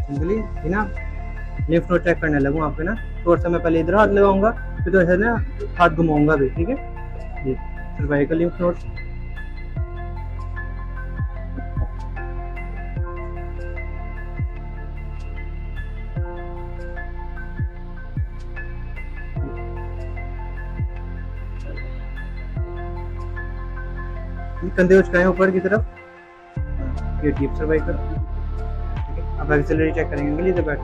Simply है ना lymph node check करने लगूँ आपके ना। थोड़ा सा मैं पहले इधर हाथ लगाऊंगा, फिर तो ऐसे ना हाथ घुमाऊंगा भी, ठीक है। ये सर्वाइकल लिम्फ नोड, कंधे उचकाएं ऊपर की तरफ, ये डीप सर्वाइकल, ठीक है। अब एक्सिलरी चेक करेंगे, इधर बैठ